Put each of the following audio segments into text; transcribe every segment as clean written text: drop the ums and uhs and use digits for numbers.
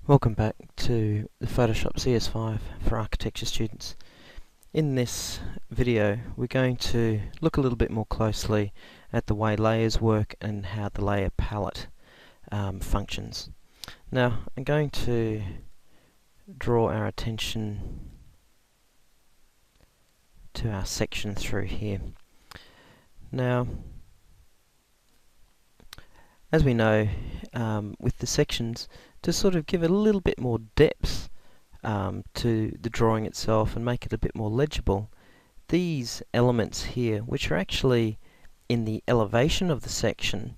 Welcome back to the Photoshop CS5 for architecture students. In this video we're going to look a little bit more closely at the way layers work and how the layer palette functions. Now I'm going to draw our attention to our section through here. Now as we know, with the sections, to sort of give it a little bit more depth to the drawing itself and make it a bit more legible, these elements here, which are actually in the elevation of the section,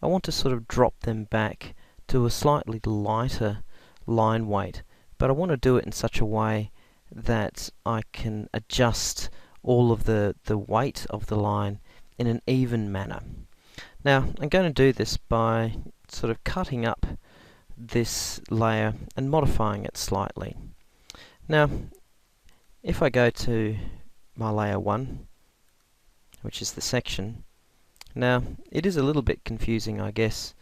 I want to sort of drop them back to a slightly lighter line weight, but I want to do it in such a way that I can adjust all of the weight of the line in an even manner. Now I'm going to do this by sort of cutting up this layer and modifying it slightly. Now if I go to my layer 1, which is the section, now it is a little bit confusing, I guess,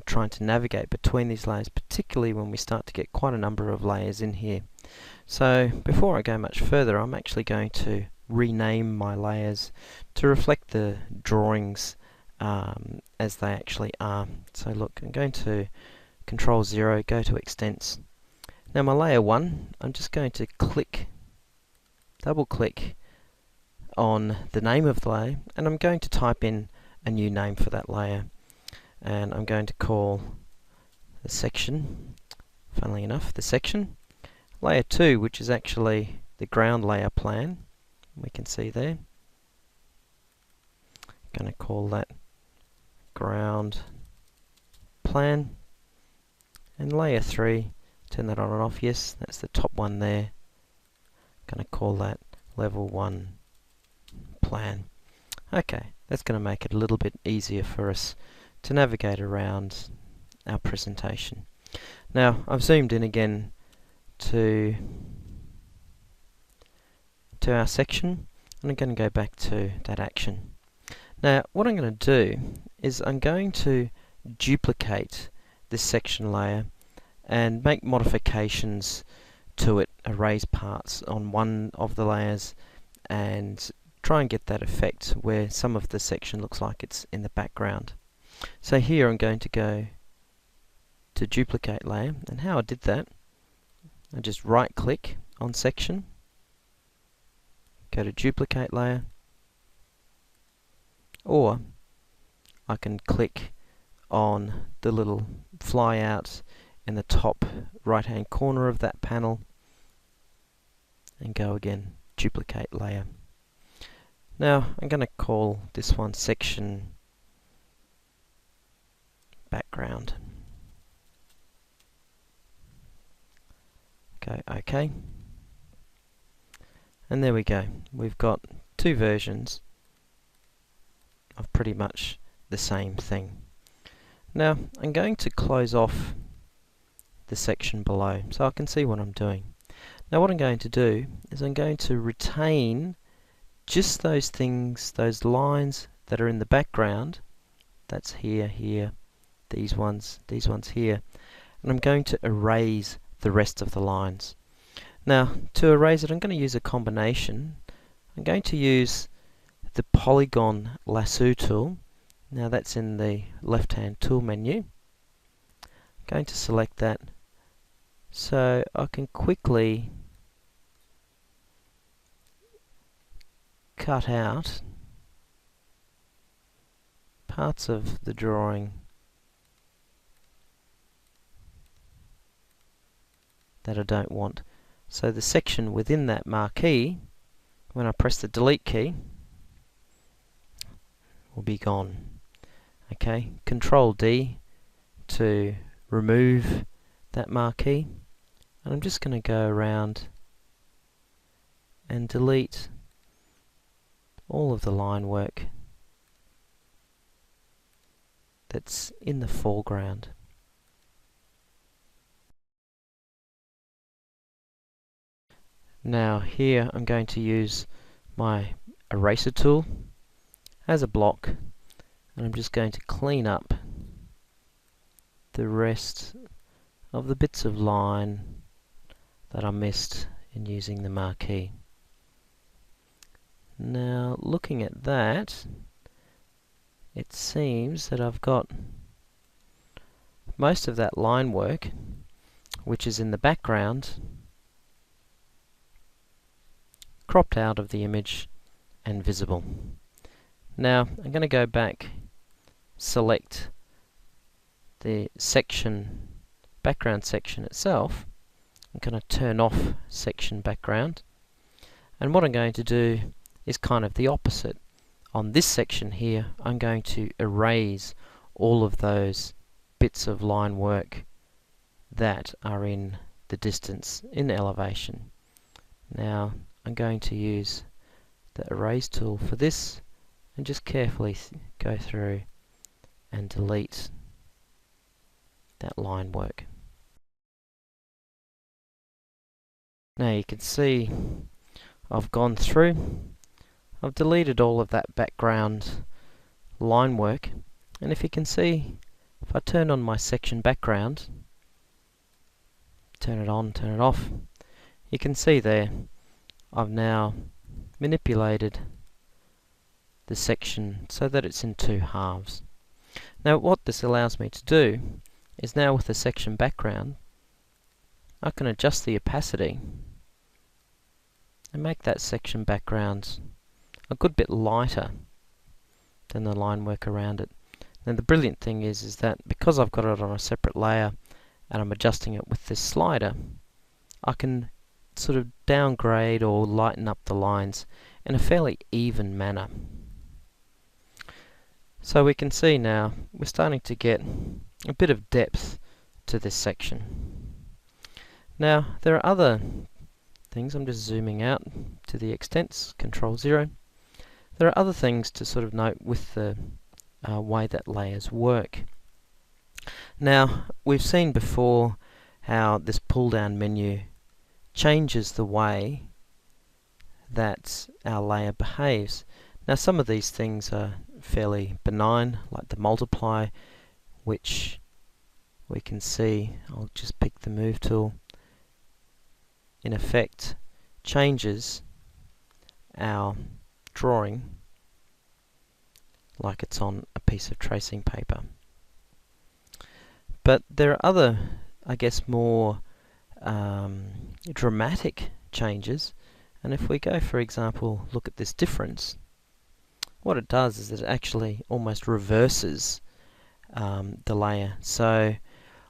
trying to navigate between these layers, particularly when we start to get quite a number of layers in here. So before I go much further, I'm actually going to rename my layers to reflect the drawings as they actually are. So look, I'm going to Control 0, go to Extents. Now my layer 1, I'm just going to double click on the name of the layer, and I'm going to type in a new name for that layer, and I'm going to call the section, funnily enough, the section. Layer 2, which is actually the ground layer plan, we can see there. I'm going to call that ground plan. And layer 3, turn that on and off, yes, that's the top one there. I'm going to call that level 1 plan. Okay, that's going to make it a little bit easier for us to navigate around our presentation. Now I've zoomed in again to our section, and I'm going to go back to that action. Now what I'm going to do is I'm going to duplicate this section layer and make modifications to it, erase parts on one of the layers and try and get that effect where some of the section looks like it's in the background. So here I'm going to go to duplicate layer, and how I did that, I just right click on section, go to duplicate layer, or I can click on the little flyout in the top right hand corner of that panel and go again, duplicate layer. Now I'm going to call this one section background. Go OK, and there we go. We've got two versions of pretty much the same thing. Now I'm going to close off the section below so I can see what I'm doing. Now what I'm going to do is I'm going to retain just those things, those lines that are in the background. That's here, these ones here, and I'm going to erase the rest of the lines. Now to erase it, I'm going to use a combination. I'm going to use the polygon lasso tool. Now that's in the left hand tool menu. I'm going to select that so I can quickly cut out parts of the drawing that I don't want. So the section within that marquee, when I press the delete key, will be gone. Okay, Control D to remove that marquee, and I'm just going to go around and delete all of the line work that's in the foreground. Now here I'm going to use my eraser tool as a block, and I'm just going to clean up the rest of the bits of line that I missed in using the marquee. Now, looking at that, it seems that I've got most of that line work, which is in the background, cropped out of the image and visible. Now, I'm going to go back, select the section, background section itself. I'm going to turn off section background, and what I'm going to do is kind of the opposite. On this section here, I'm going to erase all of those bits of line work that are in the distance, in elevation. Now I'm going to use the erase tool for this and just carefully go through and delete that line work. Now you can see I've gone through, I've deleted all of that background line work, and if you can see, if I turn on my section background, turn it on, turn it off, you can see there I've now manipulated the section so that it's in two halves. Now what this allows me to do is, now with the section background, I can adjust the opacity and make that section background a good bit lighter than the line work around it. Now the brilliant thing is that because I've got it on a separate layer and I'm adjusting it with this slider, I can sort of downgrade or lighten up the lines in a fairly even manner. So we can see now we're starting to get a bit of depth to this section. Now there are other things. I'm just zooming out to the extents, Control 0. There are other things to sort of note with the way that layers work. Now we've seen before how this pull down menu changes the way that our layer behaves. Now some of these things are fairly benign, like the multiply, which we can see, I'll just pick the move tool, in effect changes our drawing like it's on a piece of tracing paper. But there are other, I guess, more dramatic changes, and if we go, for example, look at this difference, what it does is it actually almost reverses the layer. So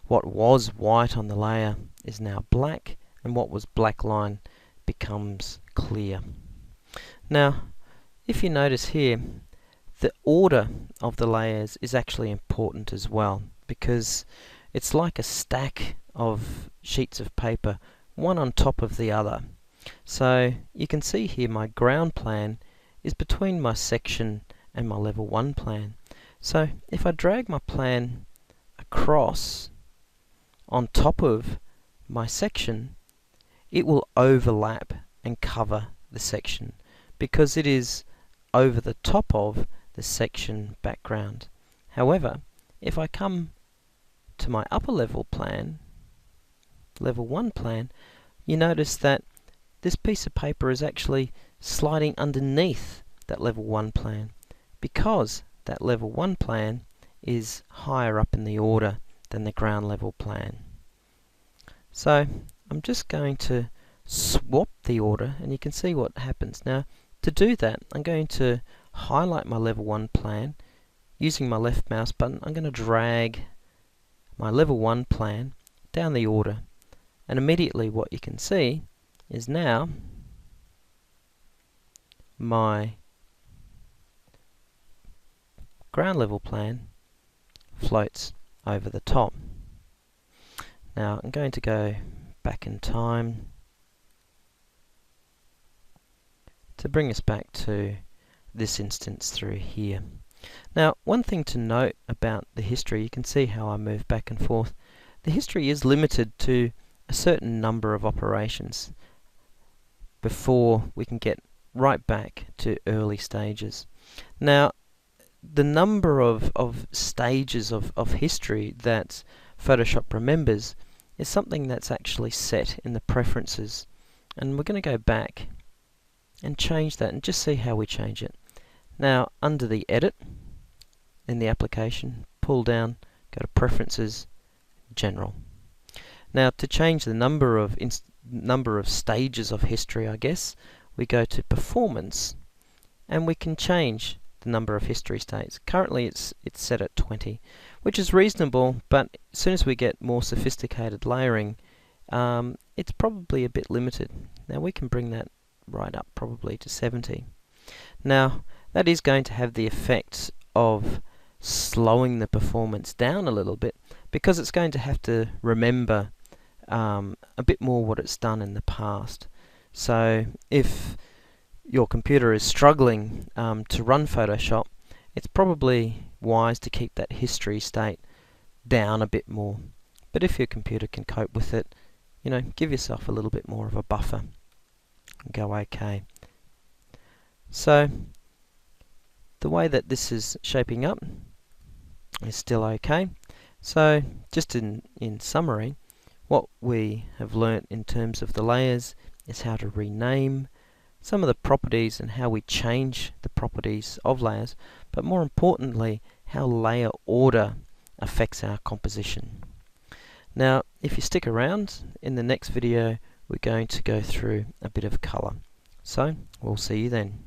what was white on the layer is now black, and what was black line becomes clear. Now if you notice here, the order of the layers is actually important as well, because it's like a stack of sheets of paper, one on top of the other. So you can see here my ground plan is between my section and my level 1 plan. So if I drag my plan across on top of my section, it will overlap and cover the section because it is over the top of the section background. However, if I come to my upper level plan, level 1 plan, you notice that this piece of paper is actually sliding underneath that level 1 plan because that level 1 plan is higher up in the order than the ground level plan. So I'm just going to swap the order and you can see what happens. Now to do that, I'm going to highlight my level 1 plan. Using my left mouse button, I'm going to drag my level 1 plan down the order, and immediately what you can see is now my ground level plan floats over the top. Now I'm going to go back in time to bring us back to this instance through here. Now one thing to note about the history, you can see how I move back and forth. The history is limited to a certain number of operations before we can get right back to early stages. Now the number of stages of history that Photoshop remembers is something that's actually set in the preferences, and we're going to go back and change that and just see how we change it. Now under the edit in the application, pull down, go to preferences, general. Now to change the number of stages of history, I guess, we go to performance and we can change the number of history states. Currently it's set at 20, which is reasonable, but as soon as we get more sophisticated layering, it's probably a bit limited. Now we can bring that right up probably to 70. Now that is going to have the effect of slowing the performance down a little bit, because it's going to have to remember a bit more what it's done in the past. So if your computer is struggling to run Photoshop, it's probably wise to keep that history state down a bit more. But if your computer can cope with it, you know, give yourself a little bit more of a buffer and go OK. So the way that this is shaping up is still okay. So just in summary, what we have learnt in terms of the layers is how to rename some of the properties and how we change the properties of layers, but more importantly how layer order affects our composition. Now if you stick around, in the next video we're going to go through a bit of colour. So we'll see you then.